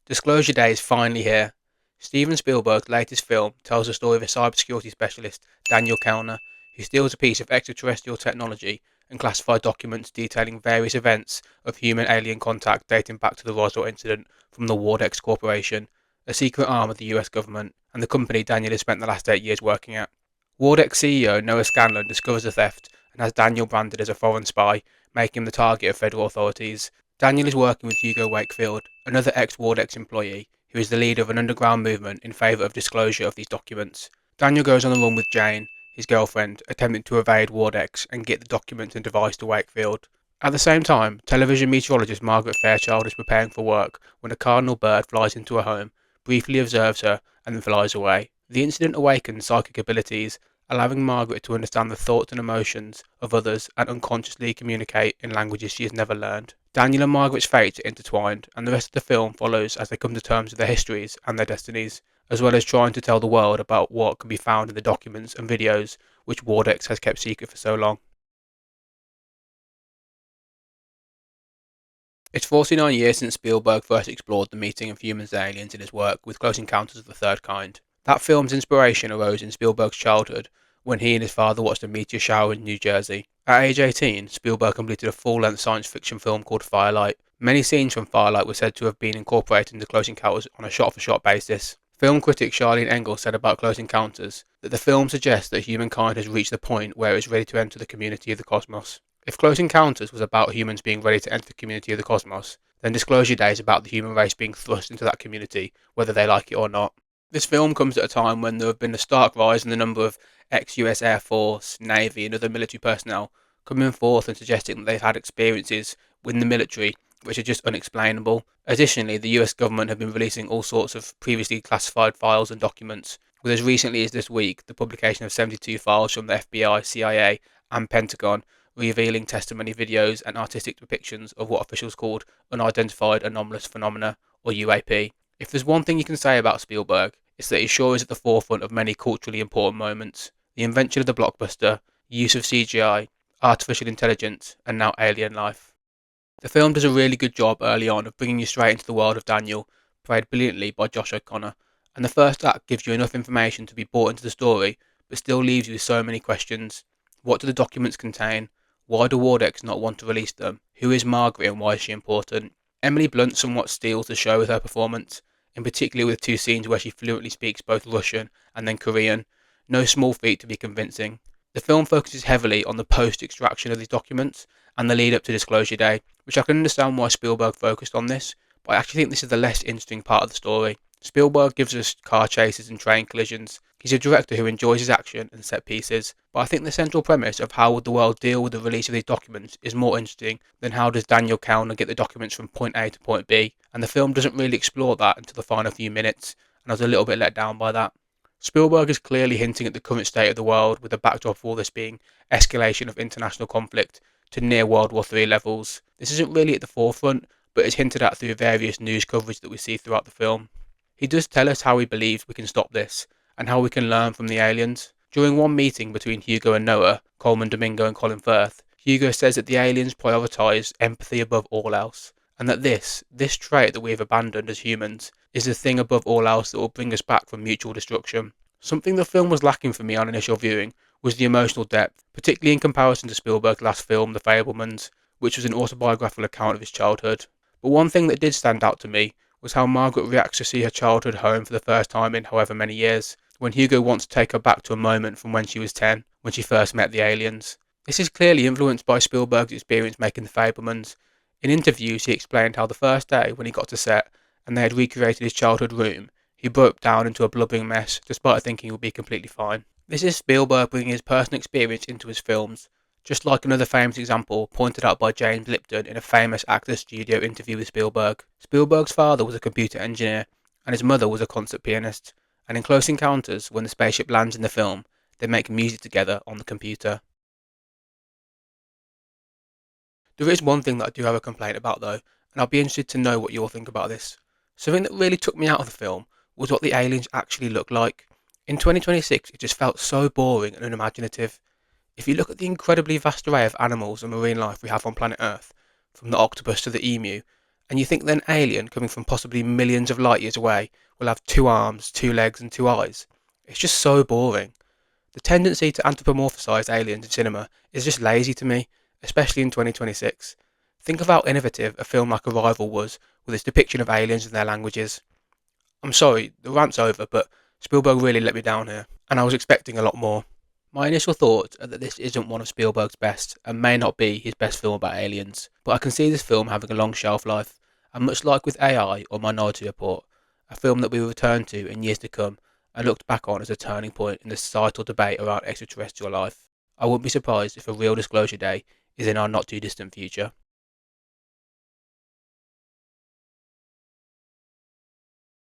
Disclosure Day is finally here. Steven Spielberg's latest film tells the story of a cybersecurity specialist, Daniel Kellner, who steals a piece of extraterrestrial technology and classified documents detailing various events of human-alien contact dating back to the Roswell incident from the Wardex Corporation, a secret arm of the US government, and the company Daniel has spent the last 8 years working at. Wardex CEO Noah Scanlon discovers the theft and has Daniel branded as a foreign spy, making him the target of federal authorities. Daniel is working with Hugo Wakefield, another ex-Wardex employee, who is the leader of an underground movement in favour of disclosure of these documents. Daniel goes on the run with Jane, his girlfriend, attempting to evade Wardex and get the documents and device to Wakefield. At the same time, television meteorologist Margaret Fairchild is preparing for work when a cardinal bird flies into her home, briefly observes her, and then flies away. The incident awakens psychic abilities, allowing Margaret to understand the thoughts and emotions of others and unconsciously communicate in languages she has never learned. Daniel and Margaret's fates are intertwined, and the rest of the film follows as they come to terms with their histories and their destinies, as well as trying to tell the world about what can be found in the documents and videos which Wardex has kept secret for so long. It's 49 years since Spielberg first explored the meeting of humans and aliens in his work with Close Encounters of the Third Kind. That film's inspiration arose in Spielberg's childhood when he and his father watched a meteor shower in New Jersey. At age 18, Spielberg completed a full-length science fiction film called Firelight. Many scenes from Firelight were said to have been incorporated into Close Encounters on a shot-for-shot basis. Film critic Charlene Engel said about Close Encounters that the film suggests that humankind has reached the point where it is ready to enter the community of the cosmos. If Close Encounters was about humans being ready to enter the community of the cosmos, then Disclosure Day is about the human race being thrust into that community, whether they like it or not. This film comes at a time when there have been a stark rise in the number of ex-US Air Force, Navy and other military personnel coming forth and suggesting that they've had experiences within the military which are just unexplainable. Additionally, the US government have been releasing all sorts of previously classified files and documents, with as recently as this week the publication of 72 files from the FBI, CIA and Pentagon revealing testimony videos and artistic depictions of what officials called unidentified anomalous phenomena, or UAP. If there's one thing you can say about Spielberg, it's that he sure is at the forefront of many culturally important moments. The invention of the blockbuster, use of CGI, artificial intelligence, and now alien life. The film does a really good job early on of bringing you straight into the world of Daniel, played brilliantly by Josh O'Connor, and the first act gives you enough information to be brought into the story, but still leaves you with so many questions. What do the documents contain? Why do Wardex not want to release them? Who is Margaret and why is she important? Emily Blunt somewhat steals the show with her performance, in particular with two scenes where she fluently speaks both Russian and then Korean. No small feat to be convincing. The film focuses heavily on the post-extraction of these documents and the lead up to Disclosure Day, which I can understand why Spielberg focused on this, but I actually think this is the less interesting part of the story. Spielberg gives us car chases and train collisions. He's a director who enjoys his action and set pieces, but I think the central premise of how would the world deal with the release of these documents is more interesting than how does Daniel Kellner get the documents from point A to point B, and the film doesn't really explore that until the final few minutes, and I was a little bit let down by that. Spielberg is clearly hinting at the current state of the world, with the backdrop of all this being escalation of international conflict to near World War III levels. This isn't really at the forefront, but is hinted at through various news coverage that we see throughout the film. He does tell us how he believes we can stop this, and how we can learn from the aliens. During one meeting between Hugo and Noah, Coleman Domingo and Colin Firth, Hugo says that the aliens prioritise empathy above all else, and that this trait that we have abandoned as humans, is the thing above all else that will bring us back from mutual destruction. Something the film was lacking for me on initial viewing was the emotional depth, particularly in comparison to Spielberg's last film, The Fabelmans, which was an autobiographical account of his childhood. But one thing that did stand out to me was how Margaret reacts to see her childhood home for the first time in however many years, when Hugo wants to take her back to a moment from when she was 10, when she first met the aliens. This is clearly influenced by Spielberg's experience making The Fabelmans. In interviews, he explained how the first day when he got to set and they had recreated his childhood room, he broke down into a blubbering mess despite thinking he would be completely fine. This is Spielberg bringing his personal experience into his films, just like another famous example pointed out by James Lipton in a famous Actors Studio interview with Spielberg. Spielberg's father was a computer engineer and his mother was a concert pianist, and in Close Encounters, when the spaceship lands in the film, they make music together on the computer. There is one thing that I do have a complaint about though, and I'll be interested to know what you all think about this. Something that really took me out of the film was what the aliens actually looked like. In 2026, it just felt so boring and unimaginative. If you look at the incredibly vast array of animals and marine life we have on planet Earth, from the octopus to the emu, And you think that an alien coming from possibly millions of light years away will have 2 arms, 2 legs, and 2 eyes? It's just so boring. The tendency to anthropomorphise aliens in cinema is just lazy to me, especially in 2026. Think of how innovative a film like Arrival was with its depiction of aliens and their languages. I'm sorry, the rant's over, but Spielberg really let me down here, and I was expecting a lot more. My initial thoughts are that this isn't one of Spielberg's best, and may not be his best film about aliens, but I can see this film having a long shelf life, and much like with AI or Minority Report, a film that we will return to in years to come and looked back on as a turning point in the societal debate around extraterrestrial life. I wouldn't be surprised if a real disclosure day is in our not too distant future.